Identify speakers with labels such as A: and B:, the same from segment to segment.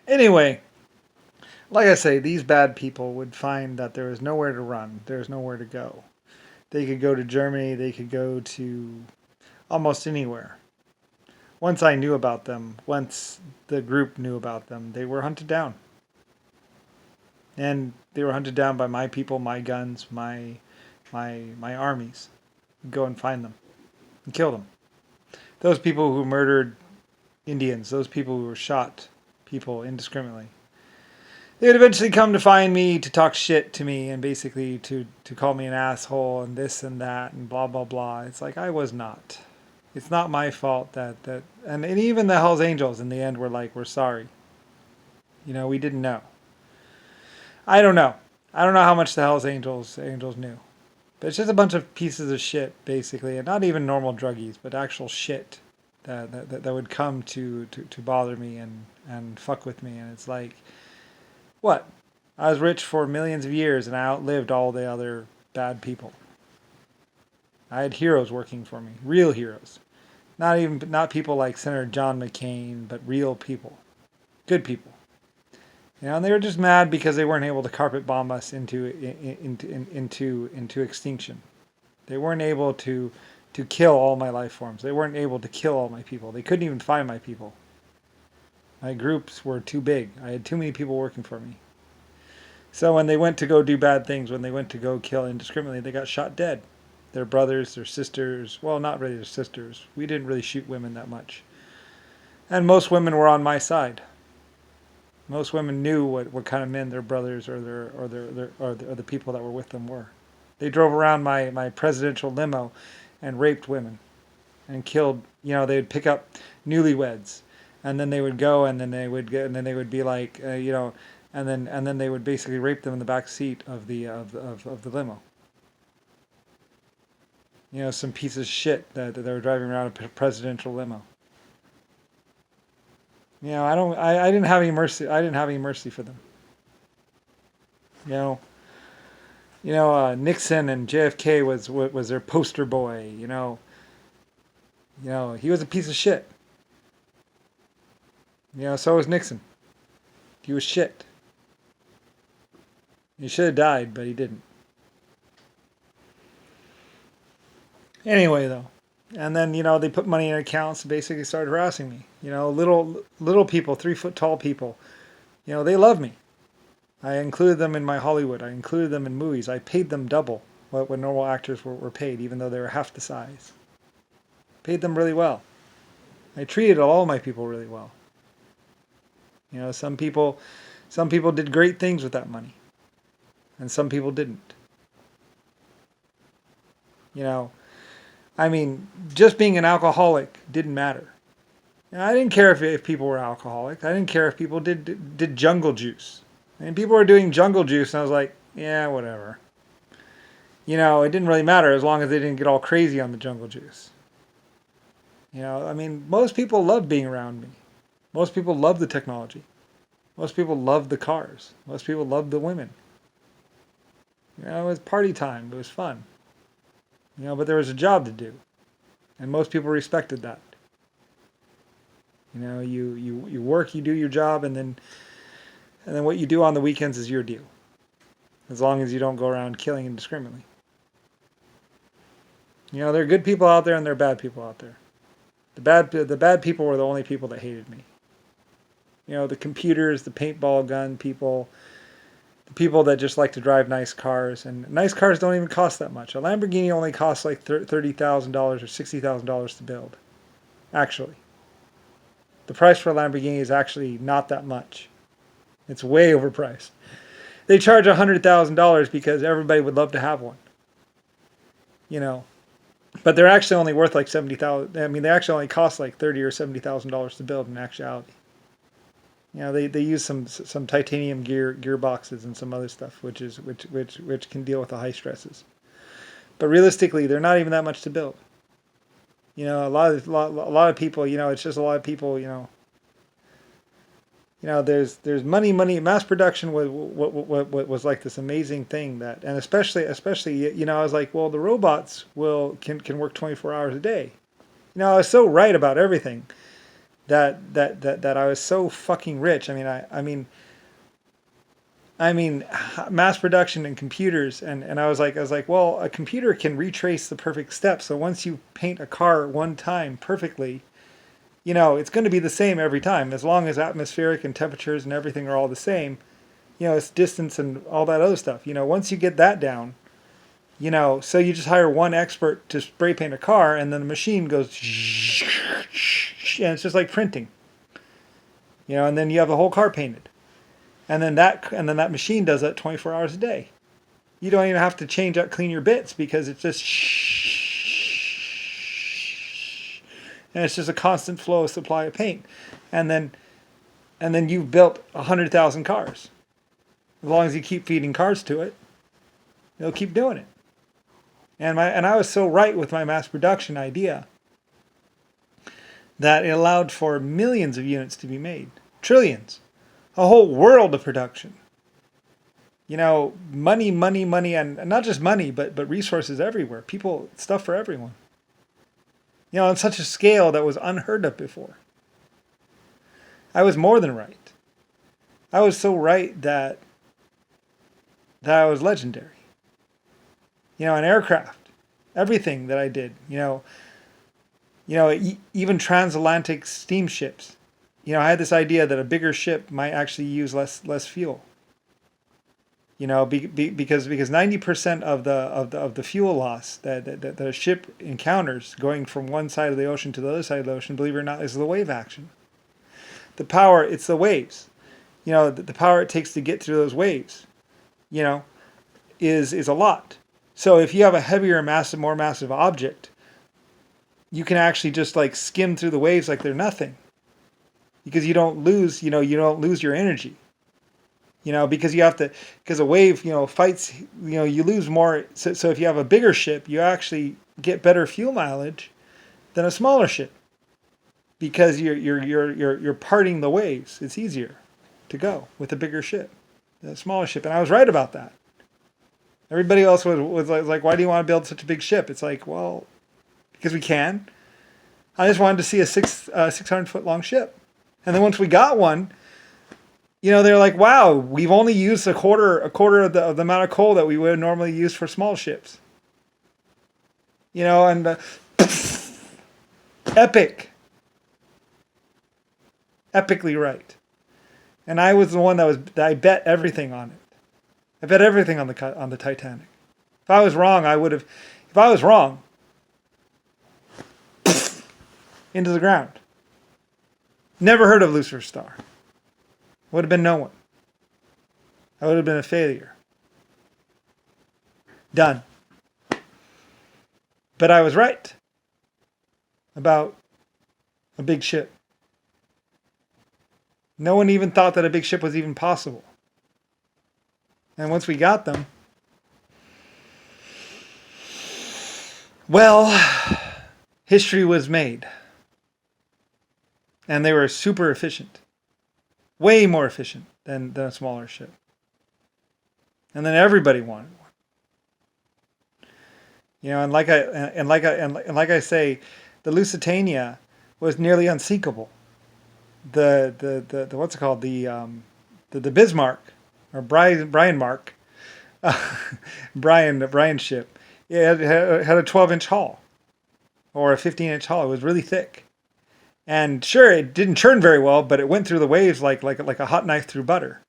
A: Anyway, like I say, these bad people would find that there was nowhere to run. There was nowhere to go. They could go to Germany. They could go to almost anywhere. Once I knew about them, once the group knew about them, they were hunted down. And they were hunted down by my people, my guns, my armies. Go and find them and kill them. Those people who murdered Indians, those people who were shot people indiscriminately. They would eventually come to find me to talk shit to me and basically to call me an asshole and this and that and blah blah blah. It's like I was not. It's not my fault that and even the Hell's Angels in the end were like, we're sorry. We didn't know. I don't know. I don't know how much the Hell's Angels knew. But it's just a bunch of pieces of shit, basically, and not even normal druggies, but actual shit that would come to bother me and fuck with me. And it's like, what? I was rich for millions of years and I outlived all the other bad people. I had heroes working for me, real heroes. Not people like Senator John McCain, but real people, good people. And they were just mad because they weren't able to carpet bomb us into extinction. They weren't able to kill all my life forms. They weren't able to kill all my people. They couldn't even find my people. My groups were too big. I had too many people working for me. So when they went to go do bad things, when they went to go kill indiscriminately, they got shot dead. Their brothers, their sisters, well, not really their sisters. We didn't really shoot women that much. And most women were on my side. Most women knew what kind of men their brothers or the people that were with them were. They drove around my presidential limo and raped women and killed. They would pick up newlyweds, and then they would go, and then they would get, and then they would be like, and then they would basically rape them in the back seat of the limo. Some pieces of shit that they were driving around a presidential limo. I didn't have any mercy. I didn't have any mercy for them. Nixon and JFK was their poster boy. He was a piece of shit. So was Nixon. He was shit. He should have died, but he didn't. Anyway, though. And then, they put money in accounts and basically started harassing me. Little people, 3 foot tall people. They love me. I included them in my Hollywood. I included them in movies. I paid them double what normal actors were paid, even though they were half the size. Paid them really well. I treated all my people really well. Some people did great things with that money. And some people didn't. Just being an alcoholic didn't matter. I didn't care if people were alcoholic. I didn't care if people did jungle juice. And people were doing jungle juice, and I was like, yeah, whatever. It didn't really matter as long as they didn't get all crazy on the jungle juice. Most people loved being around me. Most people loved the technology. Most people loved the cars. Most people loved the women. It was party time. It was fun. But there was a job to do. And most people respected that. You work, you do your job, and then what you do on the weekends is your deal. As long as you don't go around killing indiscriminately. There are good people out there and there are bad people out there. The bad people were the only people that hated me. The computers, the paintball gun people, the people that just like to drive nice cars. And nice cars don't even cost that much. A Lamborghini only costs like $30,000 or $60,000 to build. Actually. The price for a Lamborghini is actually not that much. It's way overpriced. They charge $100,000 because everybody would love to have one. But they're actually only worth like $70,000. They actually only cost like $30,000 or $70,000 to build in actuality. They use some titanium gearboxes and some other stuff, which can deal with the high stresses. But realistically, they're not even that much to build. A lot of people. It's just a lot of people. There's money. Mass production was like this amazing thing and especially, I was like, well, the robots can work 24 hours a day. I was so right about everything. that I was so fucking rich. I mean, mass production and computers, and I was like, well, a computer can retrace the perfect steps. So once you paint a car one time perfectly, it's going to be the same every time, as long as atmospheric and temperatures and everything are all the same. It's distance and all that other stuff. Once you get that down, so you just hire one expert to spray paint a car, and then the machine goes, and it's just like printing, and then you have the whole car painted. And then that machine does that 24 hours a day. You don't even have to clean your bits, because it's just and it's just a constant flow of supply of paint. And then you've built 100,000 cars. As long as you keep feeding cars to it, it'll keep doing it. And I was so right with my mass production idea that it allowed for millions of units to be made, trillions. A whole world of production. Money, and not just money, but resources everywhere. People, stuff for everyone. On such a scale that was unheard of before. I was more than right. I was so right that I was legendary. An aircraft, everything that I did. Even transatlantic steamships. I had this idea that a bigger ship might actually use less fuel. Because 90% of the fuel loss that a ship encounters going from one side of the ocean to the other side of the ocean, believe it or not, is the wave action. The power, it's the waves. The power it takes to get through those waves, is a lot. So if you have a heavier, more massive object, you can actually just like skim through the waves like they're nothing. Because you don't lose your energy, because because a wave, fights, you lose more. So if you have a bigger ship, you actually get better fuel mileage than a smaller ship, because you're parting the waves. It's easier to go with a bigger ship than a smaller ship. And I was right about that. Everybody else was like, why do you want to build such a big ship? It's like, well, because we can. I just wanted to see a 600-foot long ship. And then once we got one, they're like, wow, we've only used a quarter of the amount of coal that we would normally use for small ships. And epic. Epically right. And I was the one that I bet everything on it. I bet everything on the Titanic. If I was wrong, into the ground. Never heard of Lusifer Star. Would have been no one. I would have been a failure. Done. But I was right about a big ship. No one even thought that a big ship was even possible. And once we got them, well, history was made. And they were super efficient. Way more efficient than a smaller ship. And then everybody wanted one. And like I say, the Lusitania was nearly unsinkable. The what's it called? The Bismarck, or Brian Mark, Brian ship. It had a 12-inch hull, or a 15-inch hull. It was really thick. And sure, it didn't churn very well, but it went through the waves like a hot knife through butter.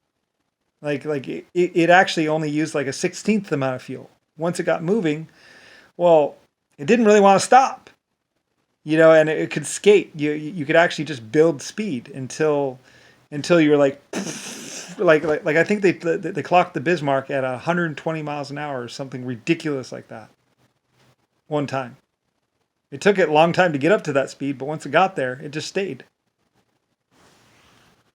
A: It actually only used like a 1/16 the amount of fuel. Once it got moving, well, it didn't really want to stop. And it could skate. You could actually just build speed until you were like I think they clocked the Bismarck at 120 miles an hour or something ridiculous like that. One time. It took it a long time to get up to that speed, but once it got there, it just stayed.